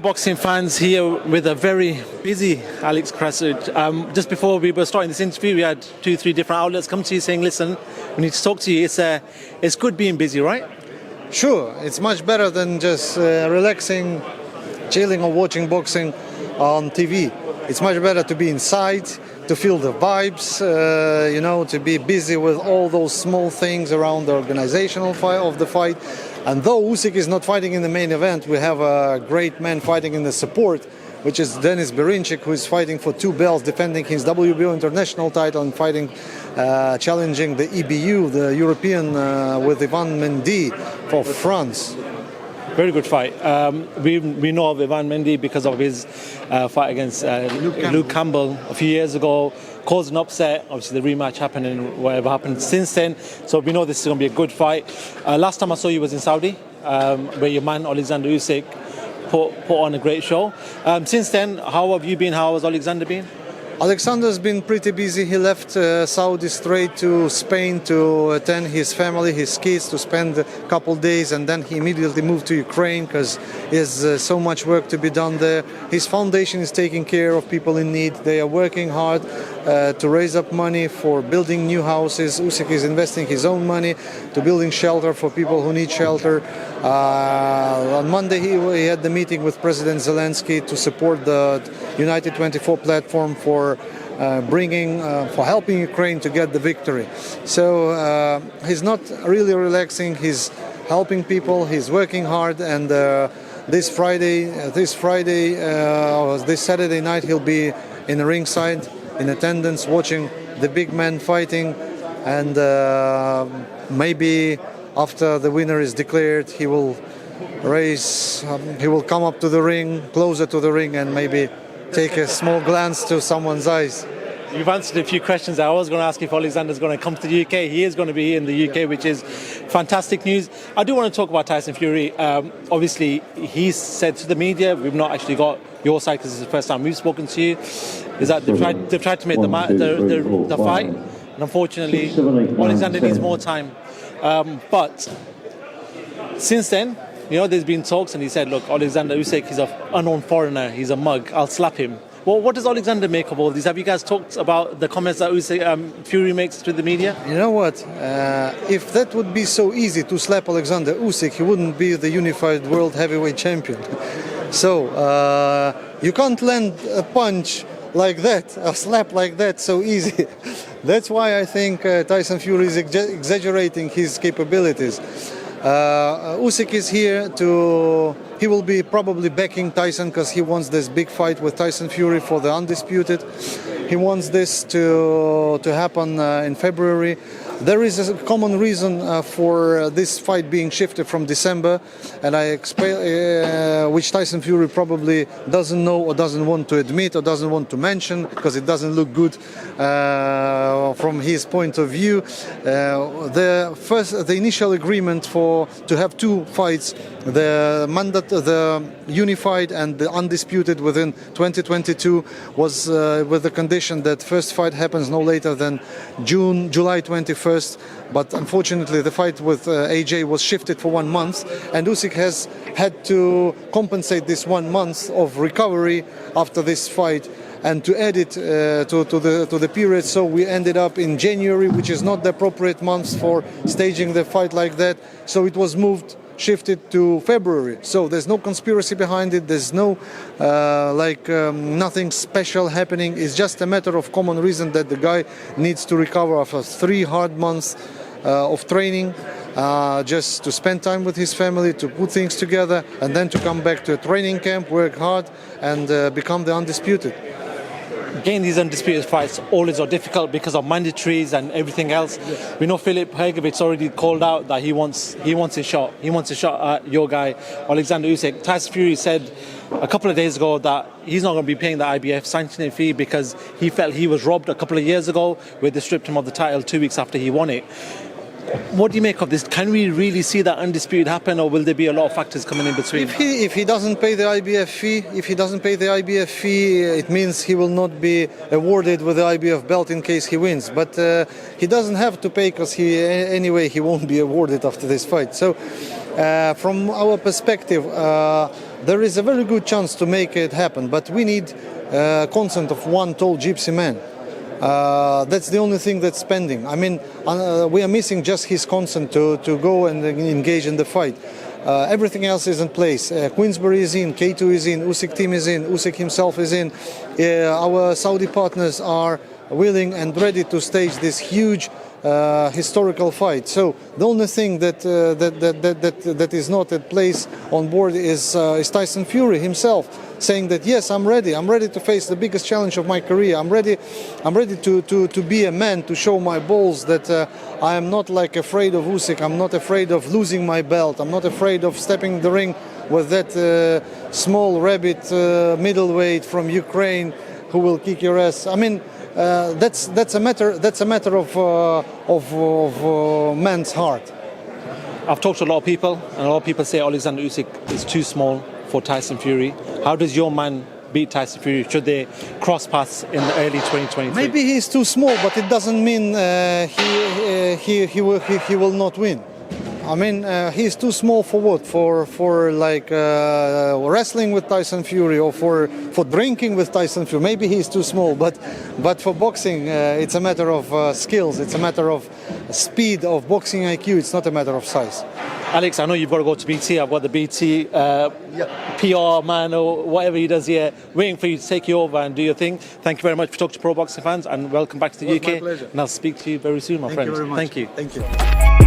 boxing fans here with a very busy Alex Krassyuk. Just before we were starting this interview, we had 2-3 different outlets come to you saying, listen, we need to talk to you. It's good being busy, right? Sure, it's much better than just relaxing, chilling or watching boxing on TV. It's much better to be inside, to feel the vibes, to be busy with all those small things around the organizational fight of the fight. And though Usyk is not fighting in the main event, we have a great man fighting in the support, which is Denis Berinchik, who is fighting for 2 belts, defending his WBO international title and challenging the EBU, the European, with Ivan Mendy for France. Very good fight. We know of Ivan Mendy because of his fight against Luke Campbell a few years ago. Caused an upset. Obviously, the rematch happened and whatever happened since then. So we know this is going to be a good fight. Last time I saw you was in Saudi, where your man Oleksandr Usyk put on a great show. Since then, how have you been? How has Oleksandr been? Alexander's been pretty busy. He left Saudi straight to Spain to attend his family, his kids, to spend a couple days, and then he immediately moved to Ukraine because there's so much work to be done there. His foundation is taking care of people in need. They are working hard to raise up money for building new houses. Usyk is investing his own money to building shelter for people who need shelter. On Monday he had the meeting with President Zelensky to support the United 24 platform for helping Ukraine to get the victory. So he's not really relaxing. He's helping people. He's working hard, and this Saturday night he'll be in the ringside in attendance, watching the big man fighting, and maybe after the winner is declared, he will come up to the ring, closer to the ring, and maybe take a small glance to someone's eyes. You've answered a few questions. I was going to ask if Alexander's going to come to the UK. He is going to be here in the UK, which is fantastic news. I do want to talk about Tyson Fury. Obviously, he's said to the media, we've not actually got your side because it's the first time we've spoken to you, is that they've tried to make the fight. And unfortunately, Alexander needs more time. But since then, there's been talks, and he said, look, Oleksandr Usyk, he's an unknown foreigner, he's a mug, I'll slap him. Well, what does Alexander make of all these? Have you guys talked about the comments that Fury makes to the media? You know what? If that would be so easy to slap Oleksandr Usyk, he wouldn't be the unified world heavyweight champion. So, you can't land a punch like that, a slap like that so easy. That's why I think Tyson Fury is exaggerating his capabilities. Usyk is here he will be probably backing Tyson because he wants this big fight with Tyson Fury for the Undisputed. He wants this to happen in February. There is a common reason for this fight being shifted from December, and which Tyson Fury probably doesn't know or doesn't want to admit or doesn't want to mention because it doesn't look good from his point of view. The initial agreement to have 2 fights, the unified and the undisputed within 2022 was with the condition that first fight happens no later than July 21st. But unfortunately, the fight with AJ was shifted for 1 month, and Usyk has had to compensate this 1 month of recovery after this fight and to add it to the period. So we ended up in January, which is not the appropriate month for staging the fight like that. So it was shifted to February. So there's no conspiracy behind it. There's no nothing special happening. It's just a matter of common reason that the guy needs to recover after 3 hard months of training, just to spend time with his family, to put things together, and then to come back to a training camp, work hard, and become the Undisputed. Getting these undisputed fights always are difficult because of mandatories and everything else. Yes. We know Filip Hrgović already called out that he wants a shot. He wants a shot at your guy, Oleksandr Usyk. Tyson Fury said a couple of days ago that he's not going to be paying the IBF sanctioning fee because he felt he was robbed a couple of years ago where they stripped him of the title 2 weeks after he won it. What do you make of this? Can we really see that undisputed happen, or will there be a lot of factors coming in between? If he doesn't pay the IBF fee, it means he will not be awarded with the IBF belt in case he wins. But he doesn't have to pay because he won't be awarded after this fight. So from our perspective, there is a very good chance to make it happen, but we need consent of one tall gypsy man. That's the only thing that's pending. I mean, we are missing just his consent to go and engage in the fight. Everything else is in place. Queensberry is in, K2 is in, Usyk team is in, Usyk himself is in. Our Saudi partners are willing and ready to stage this huge historical fight. So the only thing that is not at place on board is Tyson Fury himself, saying that yes, I'm ready to face the biggest challenge of my career. I'm ready to be a man, to show my balls that I am not like afraid of Usyk. I'm not afraid of losing my belt. I'm not afraid of stepping the ring with that small rabbit middleweight from Ukraine who will kick your ass. I mean, that's a matter of man's heart. I've talked to a lot of people, and a lot of people say Oleksandr Usyk is too small for Tyson Fury. How does your man beat Tyson Fury? Should they cross paths in the early 2023? Maybe he's too small, but it doesn't mean he will not win. I mean, he's too small for what? For like wrestling with Tyson Fury, or for drinking with Tyson Fury. Maybe he's too small, but for boxing, it's a matter of skills. It's a matter of speed, of boxing IQ. It's not a matter of size. Alex, I know you've got to go to BT. I've got the BT PR man or whatever he does here, waiting for you to take you over and do your thing. Thank you very much for talking to Pro Boxing fans, and welcome back to the UK. My pleasure. And I'll speak to you very soon, my friend. Thank you very much. Thank you. Thank you.